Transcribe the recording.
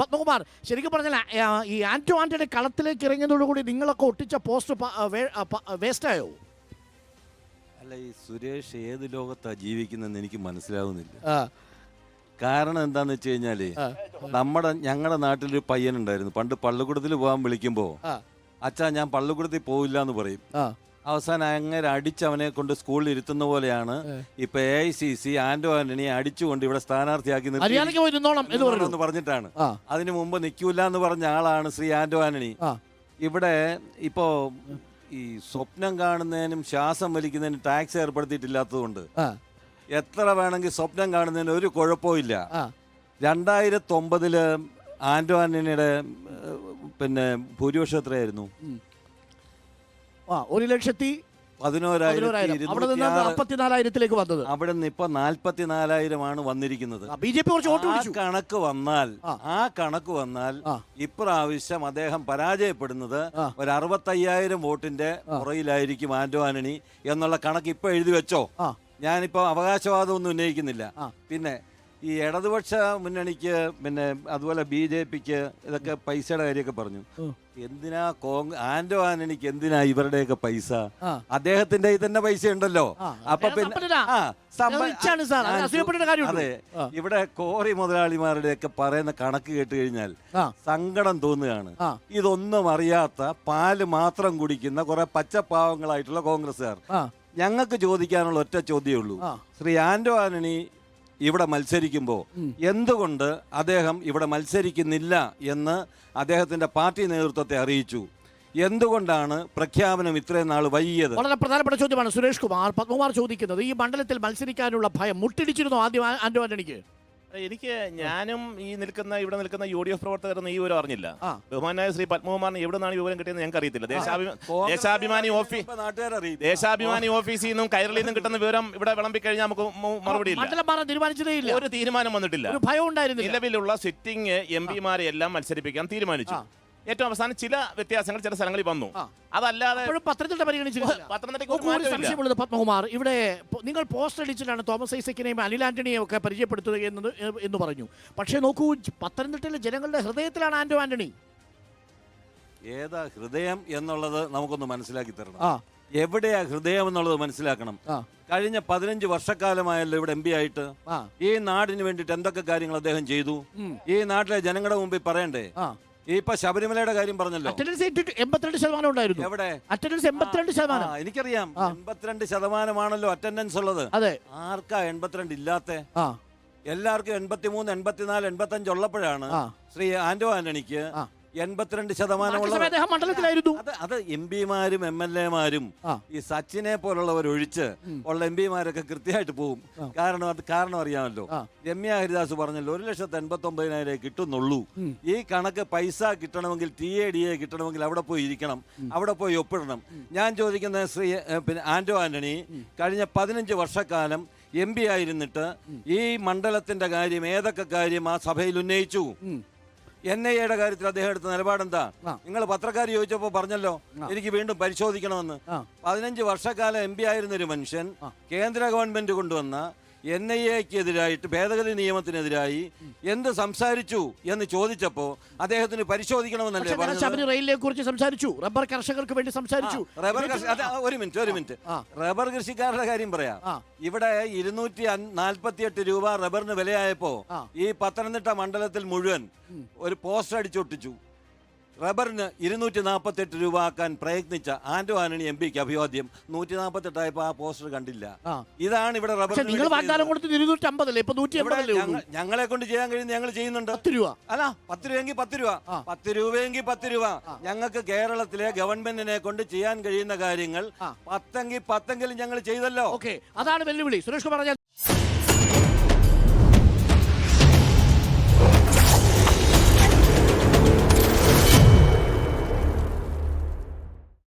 പത്മകുമാർ, ശരിക്കും പറഞ്ഞാൽ ഈ ആന്റോ ആന്റണി കളത്തിലേക്ക് ഇറങ്ങിയതോടുകൂടി നിങ്ങളൊക്കെ ഒട്ടിച്ച പോസ്റ്റ് വേസ്റ്റായോ? അല്ല, ഈ സുരേഷ് ഏത് ലോകത്താ ജീവിക്കുന്നതെന്ന് എനിക്ക് മനസ്സിലാവുന്നില്ല. കാരണം എന്താന്ന് വെച്ച് കഴിഞ്ഞാല് ഞങ്ങളുടെ നാട്ടിലൊരു പയ്യനുണ്ടായിരുന്നു. പണ്ട് പള്ളിക്കൂടത്തിൽ പോകാൻ വിളിക്കുമ്പോ അച്ഛാ ഞാൻ പള്ളിക്കൂടത്തിൽ പോവില്ല എന്ന് പറയും. അവസാനം അങ്ങനെ അടിച്ചവനെ കൊണ്ട് സ്കൂളിൽ ഇരുത്തുന്ന പോലെയാണ് ഇപ്പൊ AICC ആന്റോ ആന്റണിയെ അടിച്ചുകൊണ്ട് ഇവിടെ സ്ഥാനാർത്ഥിയാക്കി എന്ന് പറഞ്ഞിട്ടാണ്. അതിനു മുമ്പ് നിൽക്കൂല എന്ന് പറഞ്ഞ ആളാണ് ശ്രീ ആന്റോ ആന്റണി. ഇവിടെ ഇപ്പോ ഈ സ്വപ്നം കാണുന്നതിനും ശ്വാസം വലിക്കുന്നതിനും ടാക്സ് ഏർപ്പെടുത്തിയിട്ടില്ലാത്തതുകൊണ്ട് എത്ര വേണമെങ്കിൽ സ്വപ്നം കാണുന്നതിന് ഒരു കുഴപ്പമില്ല. 2009 ആന്റോ ആന്റണിയുടെ ഭൂരിപക്ഷം എത്രയായിരുന്നു? 1,14,000 വന്നത്. അവിടെ നിന്ന് ഇപ്പൊ 44,000 വന്നിരിക്കുന്നത്. കണക്ക് വന്നാൽ ഇപ്രാവശ്യം അദ്ദേഹം പരാജയപ്പെടുന്നത് ഒരു 65,000 വോട്ടിന്റെ പുറയിലായിരിക്കും ആന്റോ ആന്റണി എന്നുള്ള കണക്ക് ഇപ്പൊ എഴുതി വെച്ചോ. ഞാനിപ്പോ അവകാശവാദം ഒന്നും ഉന്നയിക്കുന്നില്ല. പിന്നെ ഈ ഇടതുപക്ഷ മുന്നണിക്ക് അതുപോലെ BJPക്ക് ഇതൊക്കെ പൈസയുടെ കാര്യമൊക്കെ പറഞ്ഞു. എന്തിനാ ആന്റോ ആന്റണിക്ക് എന്തിനാ ഇവരുടെയൊക്കെ പൈസ? അദ്ദേഹത്തിന്റെ തന്നെ പൈസ ഉണ്ടല്ലോ. അപ്പൊ അതെ, ഇവിടെ കോറി മുതലാളിമാരുടെയൊക്കെ പറയുന്ന കണക്ക് കേട്ട് കഴിഞ്ഞാൽ സങ്കടം തോന്നുകയാണ്. ഇതൊന്നും അറിയാത്ത പാല് മാത്രം കുടിക്കുന്ന കുറെ പച്ചപ്പാവങ്ങളായിട്ടുള്ള കോൺഗ്രസ്സുകാർ. ഞങ്ങൾക്ക് ചോദിക്കാനുള്ള ഒറ്റ ചോദ്യമേ ഉള്ളൂ. ശ്രീ ആന്റോ ആന്റണി ഇവിടെ മത്സരിക്കുമ്പോൾ എന്തുകൊണ്ട് അദ്ദേഹം ഇവിടെ മത്സരിക്കുന്നില്ല എന്ന് അദ്ദേഹത്തിന്റെ പാർട്ടി നേതൃത്വത്തെ അറിയിച്ചു? എന്തുകൊണ്ടാണ് പ്രഖ്യാപനം ഇത്രയും നാൾ വൈകിയത്? വളരെ പ്രധാനപ്പെട്ട ചോദ്യമാണ് സുരേഷ് കുമാർ. പത്മകുമാർ ചോദിക്കുന്നത് ഈ മണ്ഡലത്തിൽ മത്സരിക്കാനുള്ള ഭയം മുട്ടിടിച്ചിരുന്നു ആദ്യം ആന്റോ ആന്റണിക്ക്? ഞാനും ഇവിടെ നിൽക്കുന്ന UDF പ്രവർത്തകരൊന്നും ഈ വിവരം അറിഞ്ഞില്ല. ബഹുമാനായ ശ്രീ പത്മകുമാറിന് എവിടെ നിന്നാണ് വിവരം കിട്ടിയെന്ന് ഞങ്ങൾക്ക് അറിയത്തില്ല. ദേശാഭിമാനി ഓഫീസിൽ നിന്നും കൈരളിയിൽ നിന്നും കിട്ടുന്ന വിവരം ഇവിടെ വിളമ്പിക്കഴിഞ്ഞാൽ നമുക്ക് മറുപടി ഇല്ല. ഒരു തീരുമാനം വന്നിട്ടില്ല. നിലവിലുള്ള സിറ്റിംഗ് MP-മാരെ എല്ലാം മത്സരിപ്പിക്കാൻ തീരുമാനിച്ചു. ഏറ്റവും അവസാനം ചില വ്യത്യാസങ്ങൾ ചില സ്ഥലങ്ങളിൽ വന്നു. അതല്ലാതെ പത്തനംതിട്ട പരിഗണിച്ചില്ല. പത്മകുമാർ, ഇവിടെ നിങ്ങൾ പോസ്റ്റർ അടിച്ചിട്ടാണ് തോമസ് ഐസക്കിനെയും അനിൽ ആന്റണിയെയും ഒക്കെ പരിചയപ്പെടുത്തുക എന്ന് പറഞ്ഞു. പക്ഷേ നോക്കൂ, പത്തനംതിട്ടയിലെ ജനങ്ങളുടെ ഹൃദയത്തിലാണ് ആന്റോ ആന്റണി. ഏതാ ഹൃദയം എന്നുള്ളത് നമുക്കൊന്ന് മനസ്സിലാക്കി തരണം. എവിടെയാ ഹൃദയം എന്നുള്ളത് മനസ്സിലാക്കണം. കഴിഞ്ഞ 15 വർഷക്കാലമായല്ലോ ഇവിടെ MP ആയിട്ട്. ഈ നാടിന് വേണ്ടിയിട്ട് എന്തൊക്കെ കാര്യങ്ങൾ അദ്ദേഹം ചെയ്തു ഈ നാട്ടിലെ ജനങ്ങളുടെ മുമ്പിൽ പറയണ്ടേ? ഇപ്പൊ ശബരിമലയുടെ കാര്യം പറഞ്ഞല്ലോ, 82% ഉണ്ടായിരുന്നു. എവിടെ അറ്റൻഡൻസ്? 82%. എനിക്കറിയാം, 82% അറ്റൻഡൻസ് ഉള്ളത്. ആർക്കാ 82 ഇല്ലാത്ത? എല്ലാവർക്കും 83, 84, 85 ഉള്ളപ്പോഴാണ് ശ്രീ ആന്റോ ആന്റണിക്ക് 82% മണ്ഡലത്തിലായിരുന്നു. അത് MP-മാരും MLA-മാരും ഈ സച്ചിനെ പോലുള്ളവർ ഒഴിച്ച് ഉള്ള MP-മാരൊക്കെ കൃത്യമായിട്ട് പോകും. കാരണം അറിയാമല്ലോ, രമ്യ ഹരിദാസ് പറഞ്ഞല്ലോ 1,89,000 കിട്ടുന്നുള്ളൂ. ഈ കണക്ക് പൈസ കിട്ടണമെങ്കിൽ TADA കിട്ടണമെങ്കിൽ അവിടെ പോയി ഇരിക്കണം, അവിടെ പോയി ഒപ്പിടണം. ഞാൻ ചോദിക്കുന്നത് ശ്രീ ആന്റോ ആന്റണി കഴിഞ്ഞ 15 വർഷക്കാലം MP ആയിരുന്നിട്ട് ഈ മണ്ഡലത്തിന്റെ കാര്യം ഏതൊക്കെ കാര്യം ആ സഭയിൽ ഉന്നയിച്ചു? NIA-യുടെ കാര്യത്തിൽ അദ്ദേഹം എടുത്ത നിലപാടെന്താ? നിങ്ങൾ പത്രക്കാർ ചോദിച്ചപ്പോ പറഞ്ഞല്ലോ എനിക്ക് വീണ്ടും പരിശോധിക്കണമെന്ന്. 15 വർഷക്കാലം MP ആയിരുന്നൊരു മനുഷ്യൻ കേന്ദ്ര ഗവൺമെന്റ് കൊണ്ടുവന്ന NIA-ക്കെതിരായിട്ട് ഭേദഗതി നിയമത്തിനെതിരായി എന്ത് സംസാരിച്ചു എന്ന് ചോദിച്ചപ്പോ അദ്ദേഹത്തിന് പരിശോധിക്കണമെന്നല്ലേ പറഞ്ഞത്? റെയിലിനെ കുറിച്ച് സംസാരിച്ചു, റബ്ബർ കർഷകർക്ക് വേണ്ടി സംസാരിച്ചു. ഒരു മിനിറ്റ് റബ്ബർ കൃഷിക്കാരുടെ കാര്യം പറയാം. ഇവിടെ 248 രൂപ റബ്ബറിന് വിലയായപ്പോ ഈ പത്തനംതിട്ട മണ്ഡലത്തിൽ മുഴുവൻ ഒരു പോസ്റ്റർ അടിച്ചൊട്ടിച്ചു. റബ്ബറിന് 248 രൂപ ആക്കാൻ പ്രയത്നിച്ച ആന്റോ ആന്റണി MP-ക്ക് അഭിവാദ്യം. 148 ആയപ്പോ ആ പോസ്റ്റർ കണ്ടില്ല. ഇതാണ് ഇവിടെ റബ്ബർ. ഞങ്ങളെ കൊണ്ട് ചെയ്യാൻ കഴിയുന്ന ഞങ്ങൾ ചെയ്യുന്നുണ്ട്. 10 രൂപ അല്ല, 10 രൂപയെങ്കിൽ 10 രൂപ, 10 രൂപയെങ്കിൽ 10 രൂപ. ഞങ്ങൾക്ക് കേരളത്തിലെ ഗവൺമെന്റിനെ കൊണ്ട് ചെയ്യാൻ കഴിയുന്ന കാര്യങ്ങൾ 10 എങ്കിലും ഞങ്ങൾ ചെയ്തല്ലോ. അതാണ് വെല്ലുവിളി. സുരേഷ് കുമാർ,